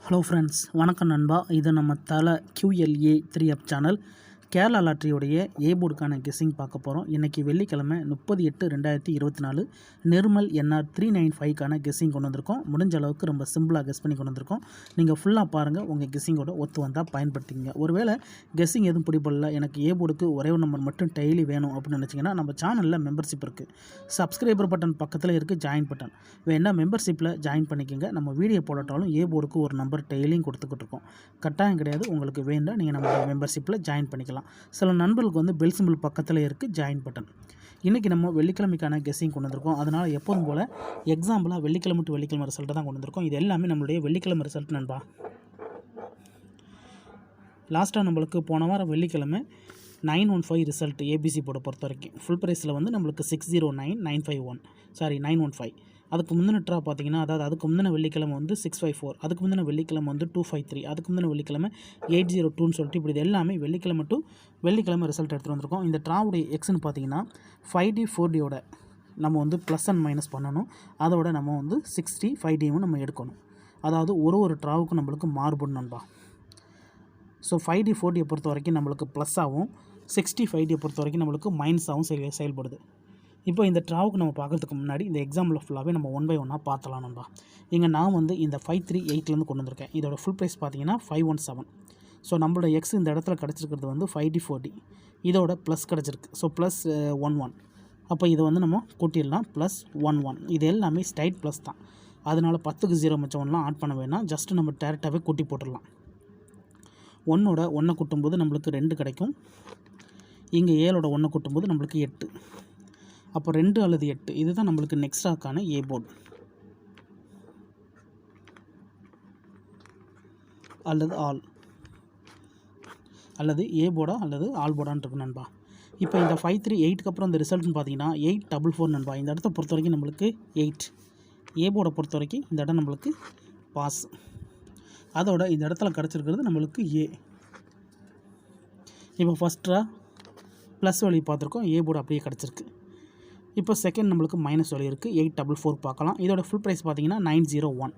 Hello friends, வணக்கம் நண்பா. இது நம்ம தலை QLA 3 அப் சேனல். கேரளா லாட்ரியோடைய ஏ போர்டுக்கான கெஸ்ஸிங் பார்க்க போகிறோம். இன்றைக்கி வெள்ளிக்கிழமை 30/8/2024 நிர்மல் NR 395க்கான கெஸ்ஸிங் கொண்டு வந்திருக்கோம். முடிஞ்ச அளவுக்கு ரொம்ப சிம்பிளாக கெஸ் பண்ணி கொண்டு வந்திருக்கோம். நீங்கள் ஃபுல்லாக பாருங்கள், உங்கள் கெஸ்ஸிங்கோட ஒத்து வந்தால் பயன்படுத்திங்க. ஒருவேளை கெஸ்ஸிங் எதுவும் பிடிப்படல, எனக்கு ஏ போர்டுக்கு ஒரே ஒரு நம்பர் மட்டும் டெய்லி வேணும் அப்படின்னு நினச்சிங்கன்னா நம்ம சேனலில் மெம்பர்ஷிப் இருக்குது. சப்ஸ்கிரைபர் பட்டன் பக்கத்தில் இருக்குது ஜாயின் பட்டன். வேணால் மெம்பர்ஷிப்பில் ஜாயின் பண்ணிக்கோங்க. நம்ம வீடியோ போடட்டாலும் ஏ போர்டுக்கு ஒரு நம்பர் டெய்லியும் கொடுத்துக்கிட்டு இருக்கோம். கட்டாயம் கிடையாது, உங்களுக்கு வேண்டாம் நீங்கள் நம்ம மெம்பர்ஷிப்பில் ஜாயின் பண்ணிக்கலாம். சில நண்பர்களுக்கு வந்து பெல் சிம்பிள் பக்கத்தில் இருக்குது ஜாயின் பட்டன். இன்றைக்கி நம்ம வெள்ளிக்கிழமைக்கான கெஸ்ஸிங் கொண்டு வந்திருக்கோம். அதனால் எப்போதும் போல் எக்ஸாம்பிளாக வெள்ளிக்கிழமை டு வெள்ளிக்கிழமை ரிசல்ட்டை தான் கொண்டு வந்திருக்கோம். இது எல்லாமே நம்மளுடைய வெள்ளிக்கிழமை ரிசல்ட் நண்பா. லாஸ்ட்டாக நம்மளுக்கு போன வாரம் வெள்ளிக்கிழமை 915 ரிசல்ட் ஏபிசி போர்டை பொறுத்த வரைக்கும் ஃபுல் ப்ரைஸில் வந்து நம்மளுக்கு 915. அதுக்கு முந்தின ட்ரா பார்த்தீங்கன்னா, அதாவது அதுக்கு முந்தின வெள்ளிக்கிழமை வந்து 654, அதுக்கு முந்தின வெள்ளிக்கிழமை வந்து 253, அதுக்கு முந்தின வெள்ளிக்கிழமை 802ன்னு சொல்லிட்டு இப்படி இது எல்லாமே வெள்ளிக்கிழமை டு வெள்ளிக்கிழமை ரிசல்ட் எடுத்துகிட்டு வந்திருக்கோம். இந்த ட்ராவுடைய எக்ஸ்ன்னு பார்த்தீங்கன்னா 5D 4Dயோட நம்ம வந்து ப்ளஸ் அண்ட் மைனஸ் பண்ணணும். அதோட நம்ம வந்து 60 5Dயும் நம்ம எடுக்கணும். அதாவது ஒரு ட்ராவுக்கு நம்மளுக்கு மாறுபடும் நண்பா. ஸோ 5D 4Dயை பொறுத்த வரைக்கும் நம்மளுக்கு ப்ளஸ்ஸாகவும் 60 5Dயை பொறுத்த வரைக்கும் நம்மளுக்கு மைனஸாகவும் செயல்படுது. இப்போ இந்த ட்ராவுக்கு நம்ம பார்க்குறதுக்கு முன்னாடி இந்த எக்ஸாம்பிள் ஃபுல்லாகவே நம்ம 1 by 1 பார்த்தலாம் நண்பா. இங்கே நான் வந்து இந்த 538லேருந்து கொண்டு வந்திருக்கேன். இதோட ஃபுல் ப்ரைஸ் பார்த்தீங்கன்னா 517. ஸோ நம்மளோட எக்ஸ் இந்த இடத்துல கிடச்சிருக்கிறது வந்து 5D 4D. இதோட ப்ளஸ் கிடச்சிருக்கு. So plus 11. அப்போ இதை வந்து நம்ம கூட்டிடலாம். ப்ளஸ் 11. இது எல்லாமே ஸ்ட்ரைட் ப்ளஸ் தான். அதனால் 10க்கு 0 மிச்சம் 1லாம் ஆட் பண்ண வேணாம். ஜஸ்ட்டு நம்ம டேரெக்டாகவே கூட்டி போட்டுடலாம். 1ஓட 1 கூட்டும்போது நம்மளுக்கு 2 கிடைக்கும். இங்கே 7ஓட 1 கூட்டும்போது நம்மளுக்கு 8. அப்போ 2 அல்லது 8 இதுதான் நம்மளுக்கு நெக்ஸ்டாக்கான ஏ போர்டு அல்லது ஆல் அல்லது ஏ போர்டா அல்லது ஆல் போர்டான்னு இருக்கு நண்பா. இப்போ இந்த 538க்கு அப்புறம் இந்த ரிசல்ட்னு பார்த்தீங்கன்னா 844 நண்பா. இந்த இடத்த பொறுத்த வரைக்கும் நம்மளுக்கு 8. ஏ போர்டை பொறுத்த வரைக்கும் இந்த இடம் நம்மளுக்கு பாஸ். அதோட இந்த இடத்துல கிடச்சிருக்கிறது நம்மளுக்கு ஏ. இப்போ ஃபஸ்ட்டாக ப்ளஸ் வழி பார்த்துருக்கோம், ஏ போர்டு அப்படியே கிடச்சிருக்கு. இப்போ செகண்ட் நம்மளுக்கு மைனஸ் வழி இருக்குது, 844 பார்க்கலாம். இதோட ஃபுல் ப்ரைஸ் பார்த்தீங்கன்னா 901.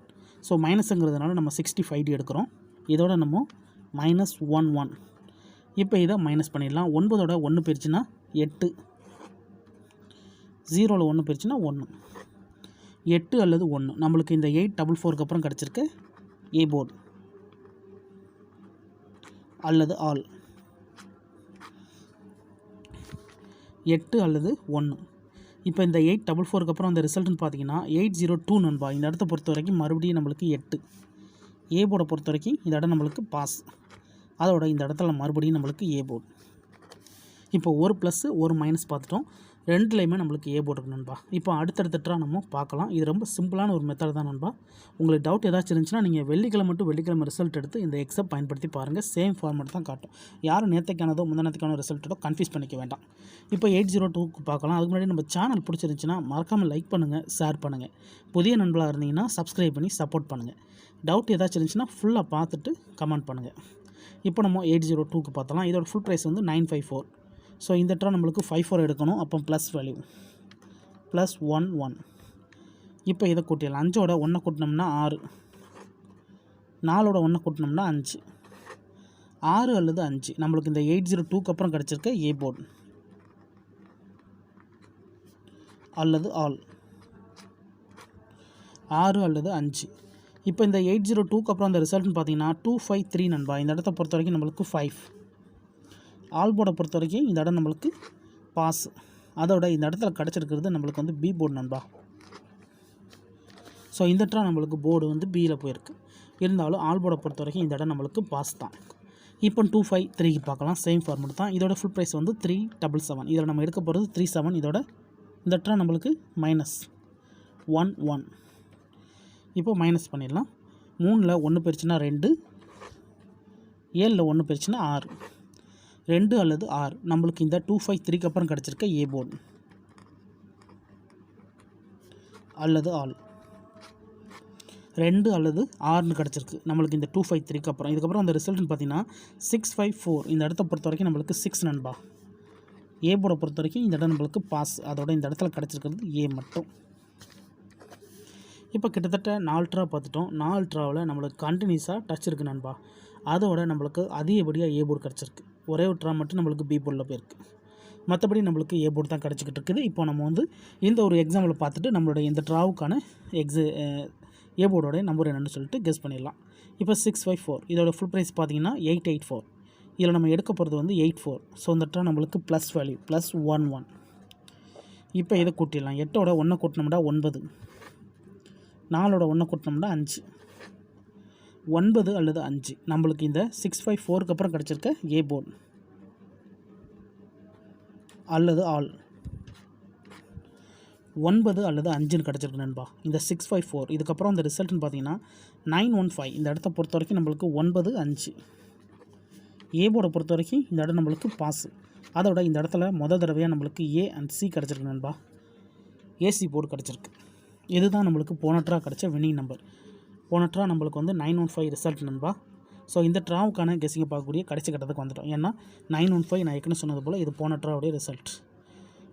ஸோ மைனஸுங்கிறதுனால நம்ம 60 5D எடுக்கிறோம். இதோட நம்ம -11. இப்போ இதை மைனஸ் பண்ணிடலாம். 9ஓட 1 போயிடுச்சுன்னா 8, 0ல் 1 போயிடுச்சுன்னா 1, 8 அல்லது 1 நம்மளுக்கு இந்த 844க்கு அப்புறம் கிடச்சிருக்கு ஏ போர்டு அல்லது ஆல். 8 அல்லது 1. இப்போ இந்த 844க்கு அப்புறம் அந்த ரிசல்ட்னு பார்த்தீங்கன்னா 802 நண்பா. இந்த இடத்த பொறுத்த வரைக்கும் மறுபடியும் நம்மளுக்கு 8. ஏ போர்டை பொறுத்த வரைக்கும் இந்த இடம் நம்மளுக்கு பாஸ். அதோட இந்த இடத்துல மறுபடியும் நம்மளுக்கு ஏ போர்டு. இப்போ ஒரு ப்ளஸ்ஸு ஒரு மைனஸ் பார்த்துட்டோம். ரெண்டுலேயுமே நம்மளுக்கு ஏ போர்டு நண்பா. இப்போ அடுத்தடுத்துட்டா நம்ம பார்க்கலாம். இது ரொம்ப சிம்பிளான ஒரு மெத்தட் தான் நண்பா. உங்களுக்கு டவுட் ஏதாச்சும் இருந்துச்சுன்னா நீங்கள் வெள்ளிக்கிழமை டு வெள்ளிக்கிழமை ரிசல்ட் எடுத்து இந்த எக்ஸை பயன்படுத்தி பாருங்கள். சேம் ஃபார்மேட் தான் காட்டும். யாரும் நேற்றுக்கானதோ முந்தினத்துக்கான ரிசல்ட்டோ கன்ஃபியூஸ் பண்ணிக்க வேண்டாம். இப்போ 802க்கு பார்க்கலாம். அதுக்கு முன்னாடி நம்ம சேனல் பிடிச்சிருந்துச்சுன்னா மறக்காமல் லைக் பண்ணுங்கள், ஷேர் பண்ணுங்கள். புதிய நண்பர்களாக இருந்தீங்கன்னா சப்ஸ்கிரைப் பண்ணி சப்போர்ட் பண்ணுங்கள். டவுட் ஏதாச்சும் இருந்துச்சுன்னா ஃபுல்லாக பார்த்துட்டு கமெண்ட் பண்ணுங்கள். இப்போ நம்ம 802க்கு பார்த்தலாம். இதோட ஃபுல் ப்ரைஸ் வந்து 954. ஸோ இந்த ட்ரா நம்மளுக்கு 54 எடுக்கணும். அப்போ ப்ளஸ் வேல்யூ ப்ளஸ் 11. இப்போ இதை கூட்டிடலாம். 5ஓட 1 கூட்டினோம்னா 6, 4ஓட 1 கூட்டினோம்னா 5, 6 அல்லது 5 நம்மளுக்கு இந்த 802க்கு அப்புறம் கிடச்சிருக்க ஏ போர்டு அல்லது ஆல். 6 அல்லது 5. இப்போ இந்த 802க்கு அப்புறம் அந்த ரிசல்ட்னு பார்த்தீங்கன்னா 253 நண்பா. இந்த இடத்த பொறுத்த வரைக்கும் நம்மளுக்கு 5. ஆல் போர்டை பொறுத்த வரைக்கும் இந்த இடம் நம்மளுக்கு பாஸ். அதோட இந்த இடத்துல கிடச்சிருக்கிறது நம்மளுக்கு வந்து பி போர்டு நண்பா. ஸோ இந்த ட்ரா நம்மளுக்கு போர்டு வந்து பியில் போயிருக்கு. இருந்தாலும் ஆல் போர்டை பொறுத்த வரைக்கும் இந்த இடம் நம்மளுக்கு பாஸ் தான். இப்போ 253க்கு பார்க்கலாம். சேம் ஃபார்மேட் தான். இதோட ஃபுல் ப்ரைஸ் வந்து 377. இதில் நம்ம எடுக்க போகிறது 37. இதோட இந்த ட்ரா நம்மளுக்கு -11. இப்போ மைனஸ் பண்ணிடலாம். 3ல் 1 போயிடுச்சுன்னா 2, 7ல் 1 போயிடுச்சுன்னா 6, 2 அல்லது 6 நம்மளுக்கு இந்த 253க்கு அப்புறம் கிடச்சிருக்க ஏ போர்டு அல்லது ஆல். 2 அல்லது 6ன்னு கிடச்சிருக்கு நம்மளுக்கு இந்த 253க்கு அப்புறம். இதுக்கப்புறம் அந்த ரிசல்ட்னு பார்த்தீங்கன்னா 654. இந்த இடத்த பொறுத்த வரைக்கும் நம்மளுக்கு 6 நண்பா. ஏ போர்டை பொறுத்த வரைக்கும் இந்த இடம் நம்மளுக்கு பாஸ். அதோட இந்த இடத்துல கிடச்சிருக்கிறது ஏ மட்டும். இப்போ கிட்டத்தட்ட 4 ட்ரா பார்த்துட்டோம். 4 ட்ராவில் நம்மளுக்கு கண்டினியூஸாக டச் இருக்குது நண்பா. அதோட நம்மளுக்கு அதிகப்படியாக ஏ போர்டு கிடச்சிருக்கு. ஒரே ஒரு ட்ரா மட்டும் நம்மளுக்கு பி போர்டில் போயிருக்கு. மற்றபடி நம்மளுக்கு ஏ போர்டு தான் கிடச்சிக்கிட்டு இருக்குது. இப்போ நம்ம வந்து இந்த ஒரு எக்ஸாம்பிள் பார்த்துட்டு நம்மளுடைய இந்த ட்ராவுக்கான ஏ போர்டோடைய நம்பர் என்னென்னு சொல்லிட்டு கெஸ் பண்ணிடலாம். இப்போ 654 இதோட ஃபுல் ப்ரைஸ் பார்த்தீங்கன்னா 884. இதில் நம்ம எடுக்க போகிறது வந்து 84. ஸோ இந்த ட்ரா நம்மளுக்கு ப்ளஸ் வேல்யூ +11. இப்போ இதை கூட்டிடலாம். 8ஓட 1 கூட்டினோம்னா 9, 4ஓட 1 கூட்டினோம்னா 5, 9 அல்லது 5 நம்மளுக்கு இந்த 654க்கு அப்புறம் கிடச்சிருக்க ஏ போர்டு அல்லது ஆல் 9 அல்லது 5ன்னு கிடச்சிருக்கு நண்பா. இந்த 654 இதுக்கப்புறம் இந்த ரிசல்ட்னு பார்த்தீங்கன்னா 915. இந்த இடத்த பொறுத்த வரைக்கும் நம்மளுக்கு 9, 5 ஏ போர்டை பொறுத்த வரைக்கும் இந்த இடம் நம்மளுக்கு பாஸு. அதோட இந்த இடத்துல மொதல் தடவையாக நம்மளுக்கு ஏ அண்ட் சி கிடச்சிருக்கு நண்பா. ஏசி போர்டு கிடச்சிருக்கு. இதுதான் நம்மளுக்கு போன ட்ரா கிடச்ச வின்னிங் நம்பர். போன ட்ரா நம்மளுக்கு வந்து 915 ரிசல்ட் நண்பா. ஸோ இந்த ட்ராவுக்கான கெஸிங்கை பார்க்கக்கூடிய கடைசி கட்டத்துக்கு வந்துட்டோம். ஏன்னா 915 நான் ஏற்கனவே சொன்னது போல் இது போன ட்ராவுடைய ரிசல்ட்.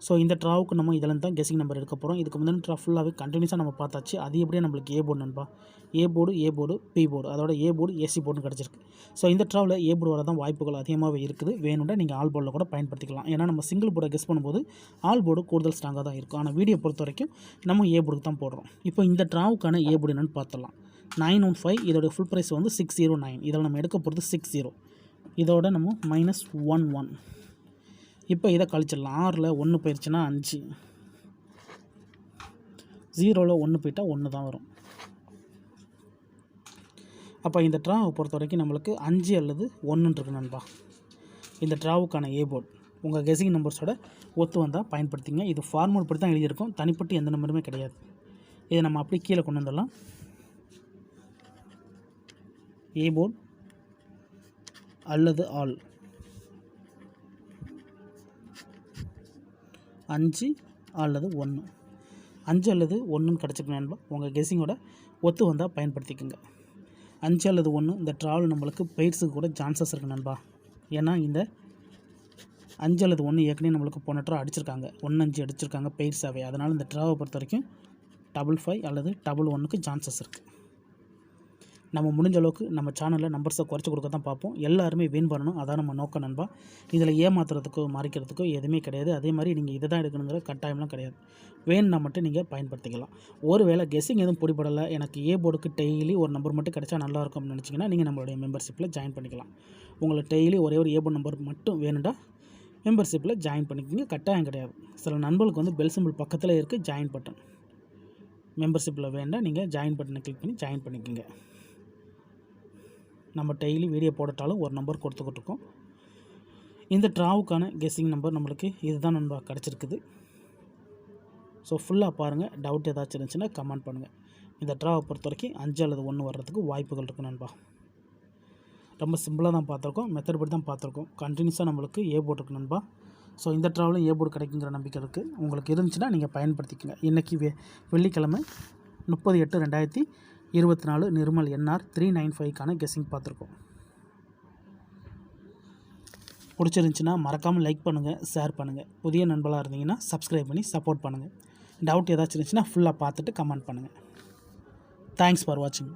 ஸோ இந்த ட்ராவுக்கு நம்ம இதில் தான் கெஸிங் நம்பர் எடுக்க போகிறோம். இதுக்கு முன்னாடி ட்ரா ஃபுல்லாகவே கண்டினியூஸாக நம்ம பார்த்தாச்சு. அது எப்படியே நம்மளுக்கு ஏ போர்டு நண்பா. ஏ போர்டு பி போர்டு, அதோட ஏ போர்டு ஏசி போர்டுன்னு கிடச்சிருக்கு. ஸோ இந்த ட்ராவில் ஏ போர்டு வரதான் வாய்ப்புகள் அதிகமாகவே இருக்குது. வேணும்னா நீங்கள் ஆல் போர்டில் கூட பயன்படுத்திக்கலாம். ஏன்னா நம்ம சிங்கிள் போர்டை கெஸ் பண்ணும்போது ஆல் போர்டு கூடுதல் ஸ்ட்ராங்காக தான் இருக்கும். ஆனால் வீடியோ பொறுத்த வரைக்கும் நம்ம ஏ போர்டுக்கு தான் போடுறோம். இப்போ இந்த ட்ராவுக்கான ஏ போர்டு என்னென்னு பார்த்துடலாம். 915 இதோட ஃபுல் ப்ரைஸ் வந்து 609. இதில் நம்ம எடுக்க போகிறது 60. இதோட நம்ம -11. இப்போ இதை கழிச்சிடலாம். 6ல் 1 போயிடுச்சுன்னா 5, 0ல் 1 போயிட்டால் 1 தான் வரும். அப்போ இந்த ட்ராவை பொறுத்த வரைக்கும் நம்மளுக்கு 5 அல்லது 1 இருக்கு நண்பா. இந்த ட்ராவுக்கான ஏ போர்டு உங்கள் கெஸிங் நம்பர்ஸோட ஒத்து வந்தால் பயன்படுத்திங்க. இது ஃபார்முலா படி தான் எழுதியிருக்கோம். தனிப்பட்டு எந்த நம்பருமே கிடையாது. இதை நம்ம அப்படி கீழே கொண்டு வந்துடலாம். ஏ போர்டு அல்லது ஆல் 5 அல்லது 1, 5 அல்லது 1ன்னு கிடச்சிருக்கு நண்பா. உங்கள் கெஸிங்கோட ஒத்து வந்தால் பயன்படுத்திக்கோங்க. 5 அல்லது 1 இந்த ட்ராவல் நம்மளுக்கு பெய்ட்ஸுக்கு கூட சான்சஸ் இருக்குது நண்பா. ஏன்னா இந்த 5 அல்லது 1 ஏற்கனவே நம்மளுக்கு போன ட்ரா அடிச்சிருக்காங்க. 1-5 அடிச்சிருக்காங்க பெய்ட்ஸாகவே. அதனால் இந்த ட்ராவை பொறுத்த வரைக்கும் 55 அல்லது 11க்கு சான்சஸ் இருக்குது. நம்ம முடிஞ்ச அளவுக்கு நம்ம சேனலில் நம்பர்ஸை குறைச்சி கொடுக்க தான் பார்ப்போம். எல்லாருமே வின் பண்ணணும், அதான் நம்ம நோக்கம் நண்பா. இதில் ஏமாத்துறதுக்கோ மறைக்கிறதுக்கோ எதுவுமே கிடையாது. அதே மாதிரி நீங்கள் இதை தான் எடுக்கணுங்கிற கட்டாயம்லாம் கிடையாது. வேணும்னா மட்டும் நீங்கள் பயன்படுத்திக்கலாம். ஒருவேளை கெஸ்ஸிங் எதுவும் பிடிபடலை, எனக்கு ஏ போர்டுக்கு டெய்லி ஒரு நம்பர் மட்டும் கிடைச்சா நல்லாயிருக்கும் அப்படின்னு நினச்சிங்கன்னா நீங்கள் நம்மளுடைய மெம்பர்ஷிப்பில் ஜாயின் பண்ணிக்கலாம். உங்களுக்கு டெய்லி ஒரே ஒரு ஏ போர்டு நம்பர் மட்டும் வேணுண்டா மெம்பர்ஷிப்பில் ஜாயின் பண்ணிக்கோங்க. கட்டாயம் கிடையாது. சில நண்பர்களுக்கு வந்து பெல் சிம்பிள் பக்கத்தில் இருக்குது ஜாயின் பட்டன். மெம்பர்ஷிப்பில் வேண்டாம், நீங்கள் ஜாயின் பட்டனை கிளிக் பண்ணி ஜாயின் பண்ணிக்கோங்க. நம்ம டெய்லி வீடியோ போடட்டாலும் ஒரு நம்பர் கொடுத்துக்கிட்டு இருக்கோம். இந்த ட்ராவுக்கான கெஸ்ஸிங் நம்பர் நம்மளுக்கு இதுதான் நண்பா கிடச்சிருக்குது. ஸோ ஃபுல்லாக பாருங்கள். டவுட் ஏதாச்சும் இருந்துச்சுன்னா கமெண்ட் பண்ணுங்கள். இந்த ட்ராவை பொறுத்த வரைக்கும் 5 அல்லது 1 வர்றதுக்கு வாய்ப்புகள் இருக்குது நண்பா. ரொம்ப சிம்பிளாக தான் பார்த்துருக்கோம், மெத்தட் படி தான் பார்த்துருக்கோம். கண்டினியூஸாக நம்மளுக்கு ஏ போர்டு இருக்குது நண்பா. ஸோ இந்த ட்ராவலும் ஏ போர்டு கிடைக்குங்கிற நம்பிக்கை இருக்குது. உங்களுக்கு இருந்துச்சுன்னா நீங்கள் பயன்படுத்திக்கோங்க. இன்றைக்கி வெள்ளிக்கிழமை 30/8/2024 நிர்மல் NR 395க்கான கெஸ்ஸிங் பார்த்துருக்கோம். பிடிச்சிருந்துச்சின்னா மறக்காமல் லைக் பண்ணுங்கள், ஷேர் பண்ணுங்கள். புதிய நண்பர்களாக இருந்தீங்கன்னா சப்ஸ்கிரைப் பண்ணி சப்போர்ட் பண்ணுங்கள். டவுட் ஏதாச்சும் இருந்துச்சுன்னா ஃபுல்லாக பார்த்துட்டு கமெண்ட் பண்ணுங்கள். தேங்க்ஸ் ஃபார் வாட்சிங்.